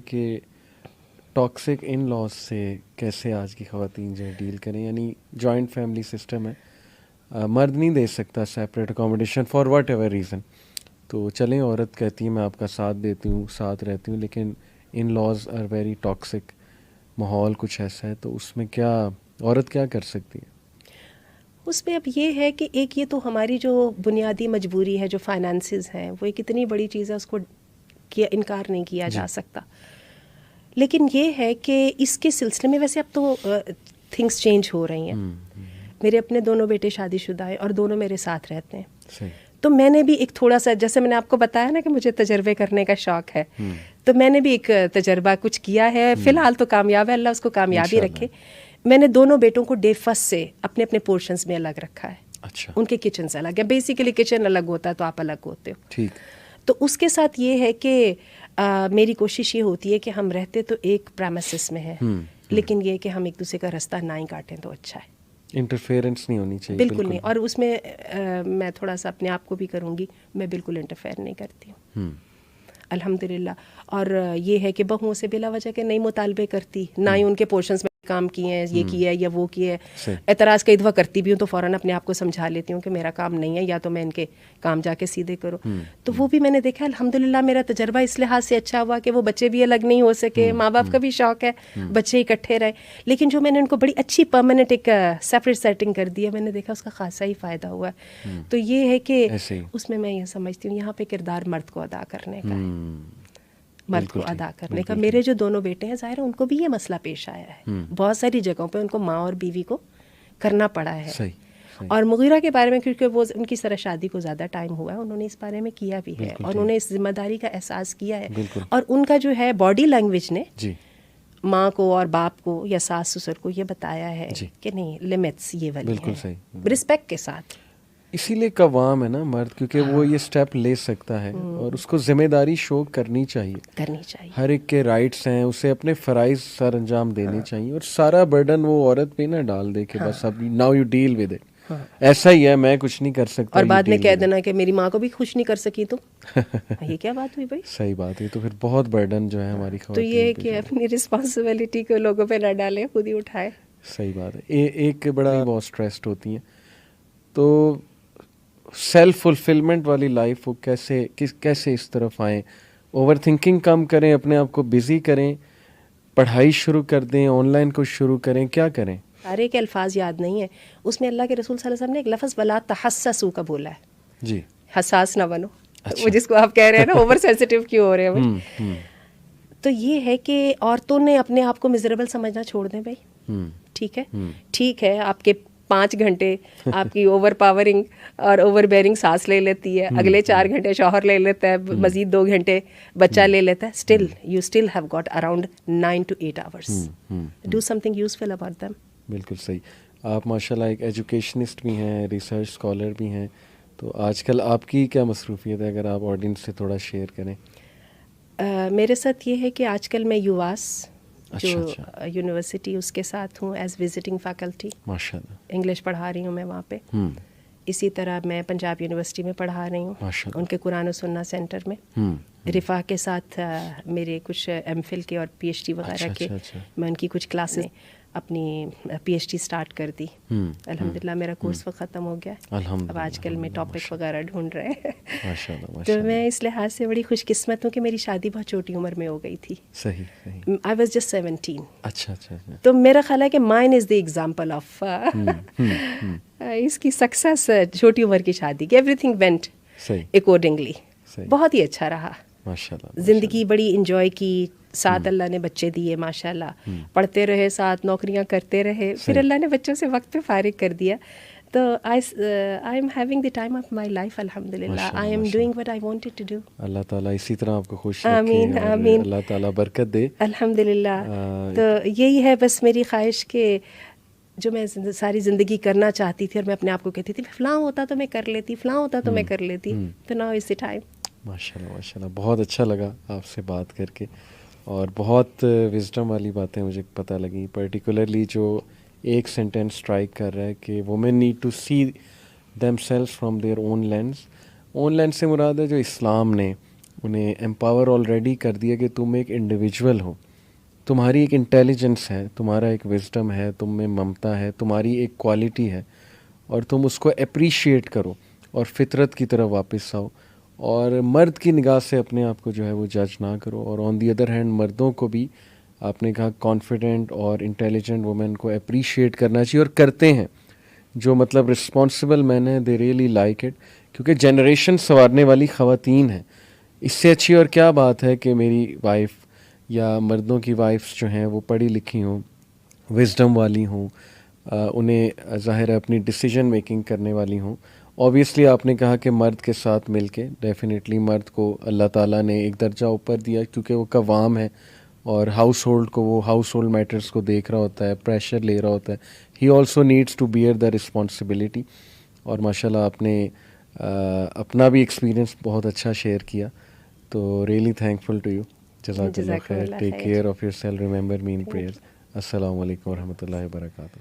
کہ ٹاکسک ان لاز سے کیسے آج کی خواتین جو ہے ڈیل کریں. یعنی جوائنٹ فیملی سسٹم ہے, مرد نہیں دے سکتا separate accommodation for what ever reason. تو چلیں عورت کہتی ہے میں آپ کا ساتھ دیتی ہوں, ساتھ رہتی ہوں, لیکن ان لاز آر ویری ٹاکسک, ماحول کچھ ایسا ہے, تو اس میں کیا عورت کیا کر سکتی ہے؟ اس میں اب یہ ہے کہ ایک یہ تو ہماری جو بنیادی مجبوری ہے, جو فائنانسز ہیں, وہ ایک اتنی بڑی چیز ہے, اس کو انکار نہیں کیا جا سکتا. لیکن یہ ہے کہ اس کے سلسلے میں ویسے اب تو تھنگس چینج ہو رہی ہیں. میرے اپنے دونوں بیٹے شادی شدہ ہیں اور دونوں میرے ساتھ رہتے ہیں. تو میں نے بھی ایک تھوڑا سا, جیسے میں نے آپ کو بتایا نا کہ مجھے تجربے کرنے کا شوق ہے, تو میں نے بھی ایک تجربہ کچھ کیا ہے. فی الحال تو کامیاب ہے, اللہ اس کو کامیابی رکھے. میں نے دونوں بیٹوں کو ڈے فرسٹ سے اپنے اپنے پورشنز میں الگ رکھا ہے. اچھا. ان کے کچنز الگ ہیں. بیسیکلی کچن الگ ہوتا ہے تو آپ الگ ہوتے ہو. ٹھیک. تو اس کے ساتھ یہ ہے کہ میری کوشش یہ ہوتی ہے کہ ہم رہتے تو ایک پریمیسس میں ہیں, لیکن یہ کہ ہم ایک دوسرے کا رستہ نہ ہی کاٹیں تو اچھا ہے. انٹرفیئرنس نہیں ہونی چاہیے. بالکل نہیں. اور اس میں میں تھوڑا سا اپنے آپ کو بھی کروں گی, میں بالکل انٹرفیئر نہیں کرتی ہوں الحمدللہ. اور یہ ہے کہ بہوؤں سے بلا وجہ کے نہیں مطالبے کرتی, نہ ہی ان کے پورشنز میں کام کیے ہیں, یہ کیا ہے یا وہ کیا ہے. اعتراض کئی دفعہ کرتی بھی ہوں تو فوراً اپنے آپ کو سمجھا لیتی ہوں کہ میرا کام نہیں ہے, یا تو میں ان کے کام جا کے سیدھے کرو. تو وہ بھی میں نے دیکھا الحمدللہ میرا تجربہ اس لحاظ سے اچھا ہوا کہ وہ بچے بھی الگ نہیں ہو سکے. ماں باپ کا بھی شوق ہے بچے اکٹھے رہے, لیکن جو میں نے ان کو بڑی اچھی پرماننٹ ایک سیپریٹ سیٹنگ کر دی ہے, میں نے دیکھا اس کا خاصا ہی فائدہ ہوا ہے. تو یہ ہے کہ اس میں یہ سمجھتی ہوں یہاں پہ کردار مرد کو ادا کرنے کا ہے, مرد کو ادا کرنے کا. میرے جو دونوں بیٹے ہیں ظاہر ہے ان کو بھی یہ مسئلہ پیش آیا ہے, بہت ساری جگہوں پہ ان کو ماں اور بیوی کو کرنا پڑا ہے. اور مغیرہ کے بارے میں کیونکہ وہ ان کی سر شادی کو زیادہ ٹائم ہوا ہے, انہوں نے اس بارے میں کیا بھی ہے اور انہوں نے اس ذمہ داری کا احساس کیا ہے. اور ان کا جو ہے باڈی لینگویج نے ماں کو اور باپ کو یا ساس سسر کو یہ بتایا ہے کہ نہیں, لمٹس یہ والی ہیں, رسپیکٹ کے ساتھ. اسی لیے قوام ہے نا مرد, کیونکہ وہ یہ سٹیپ لے سکتا ہے اور اس کو ذمہ داری شو کرنی چاہیے. ہر ایک کے رائٹس ہیں, اسے اپنے فرائض سر انجام دینے چاہیے, اور سارا برڈن وہ عورت پہ نہ ڈال دے کہ بس اب now you deal with it, ایسا ہی ہے, میں کچھ نہیں کر سکتا. اور بعد میں کہہ دینا کہ میری ماں کو بھی خوش نہیں کر سکی تو یہ کیا بات ہوئی بھائی. صحیح بات ہے. تو پھر بہت برڈن جو ہے ہماری خواتین. تو یہ ہے کہ اپنی رسپانسبلٹی کو لوگوں پہ نہ ڈالیں, خود ہی اٹھائے. صحیح بات ہے. ایک بڑا بہت اسٹریسڈ ہوتی ہیں, تو سیلف فلفلمنٹ والی لائف وہ کیسے اس طرف آئیں, اوور تھنکنگ کم کریں, اپنے آپ کو بزی کریں, پڑھائی شروع کر دیں, آن لائن کچھ شروع کریں, کیا کریں؟ سارے کے الفاظ یاد نہیں ہیں. اس میں اللہ کے رسول صلی اللہ علیہ وسلم نے ایک لفظ ولا تحسسوا کا بولا ہے. جی, حساس نہ بنو. وہ جس کو آپ کہہ رہے ہیں نا اوور سینسٹیو کیوں ہو رہے ہیں. تو یہ ہے کہ عورتوں نے اپنے آپ کو میزریبل سمجھنا چھوڑ دیں بھائی. ٹھیک ہے, ٹھیک ہے, آپ کے 5 گھنٹے آپ کی اوور پاورنگ اور اوور بیئرنگ سانس لے لیتی ہے, اگلے 4 گھنٹے شوہر لے لیتا ہے, مزید 2 گھنٹے بچہ لے لیتا ہے. Still you still have got around 9 to 8 hours. Do some thing useful about them. بالکل صحیح. آپ ماشاء اللہ ایک ایجوکیشنسٹ بھی ہیں, ریسرچ اسکالر بھی ہیں, تو آج کل آپ کی کیا مصروفیت ہے, اگر آپ آڈینس سے تھوڑا شیئر کریں؟ میرے ساتھ یہ ہے کہ آج کل میں یواس جو یونیورسٹی اس کے ساتھ ہوں ایز وزٹنگ فیکلٹی. ماشاء اللہ. انگلش پڑھا رہی ہوں میں وہاں پہ. اسی طرح میں پنجاب یونیورسٹی میں پڑھا رہی ہوں, ان کے قرآن و سنہ سینٹر میں. رفاح کے ساتھ میرے کچھ ایم فل کے اور پی ایچ ڈی وغیرہ کے میں ان کی کچھ کلاسیں اپنی پی ایچ ڈی سٹارٹ کر دی. الحمدللہ میرا کورس وقت ختم ہو گیا. اب آج کل میں ٹاپک وغیرہ ڈھونڈ رہے ہیں. تو میں اس لحاظ سے بڑی خوش قسمت ہوں کہ میری شادی بہت چھوٹی عمر میں ہو گئی تھی. صحیح. I was just 17. اچھا. تو میرا خیال ہے کہ mine is the example of اس کی سکسیس, چھوٹی عمر کی شادی کی. Everything went accordingly. بہت ہی اچھا رہا. زندگی بڑی انجوائے کی, ساتھ اللہ نے بچے دیے ماشاء اللہ, پڑھتے رہے, ساتھ نوکریاں کرتے رہے, پھر اللہ نے بچوں سے وقت پہ فارغ کر دیا. تو I am having the time of my life الحمدللہ. I am doing what I wanted to do. اللہ تعالیٰ اسی طرح آپ کو خوش رکھے. آمین آمین. اللہ تعالیٰ برکت دے. الحمدللہ. تو یہی ہے بس میری خواہش کہ جو میں ساری زندگی کرنا چاہتی تھی اور میں اپنے آپ کو کہتی تھی فلاں ہوتا تو میں کر لیتی, فلاں ہوتا تو میں کر لیتی, تو ناؤ از دی ٹائم. ماشاءاللہ. بہت اچھا لگا آپ سے بات کر کے, اور بہت وزڈم والی باتیں مجھے پتہ لگیں. پرٹیکولرلی جو ایک سینٹینس اسٹرائک کر رہا ہے کہ women need to see them self from their own lens. Own lens سے مراد ہے جو اسلام نے انہیں امپاور آلریڈی کر دیا کہ تم ایک انڈیویجول ہو, تمہاری ایک انٹیلیجنس ہے, تمہارا ایک وزڈم ہے, تم میں ممتا ہے, تمہاری ایک کوالٹی ہے, اور تم اس کو اپریشیٹ کرو اور فطرت کی طرف واپس آؤ, اور مرد کی نگاہ سے اپنے آپ کو جو ہے وہ جج نہ کرو. اور آن دی ادر ہینڈ مردوں کو بھی آپ نے کہا کانفیڈنٹ اور انٹیلیجنٹ وومن کو اپریشیٹ کرنا چاہیے, اور کرتے ہیں جو مطلب رسپانسبل مین ہیں, دے ریئلی لائک اٹ, کیونکہ جنریشن سنوارنے والی خواتین ہیں. اس سے اچھی اور کیا بات ہے کہ میری وائف یا مردوں کی وائفس جو ہیں وہ پڑھی لکھی ہوں, وزڈم والی ہوں, انہیں ظاہر ہے اپنی ڈیسیجن میکنگ کرنے والی ہوں. اوبیسلی آپ نے کہا کہ مرد کے ساتھ مل کے ڈیفینیٹلی مرد کو اللہ تعالیٰ نے ایک درجہ اوپر دیا, کیونکہ وہ قوام ہے اور ہاؤس ہولڈ کو, وہ ہاؤس ہولڈ میٹرز کو دیکھ رہا ہوتا ہے, پریشر لے رہا ہوتا ہے. He also needs to bear the responsibility. اور ماشاء اللہ آپ نے اپنا بھی ایکسپیرینس بہت اچھا شیئر کیا, تو ریئلی تھینکفل ٹو یو. جزاک اللہ خیر. Take care of your self, remember me in prayers. السلام علیکم ورحمۃ اللہ وبرکاتہ.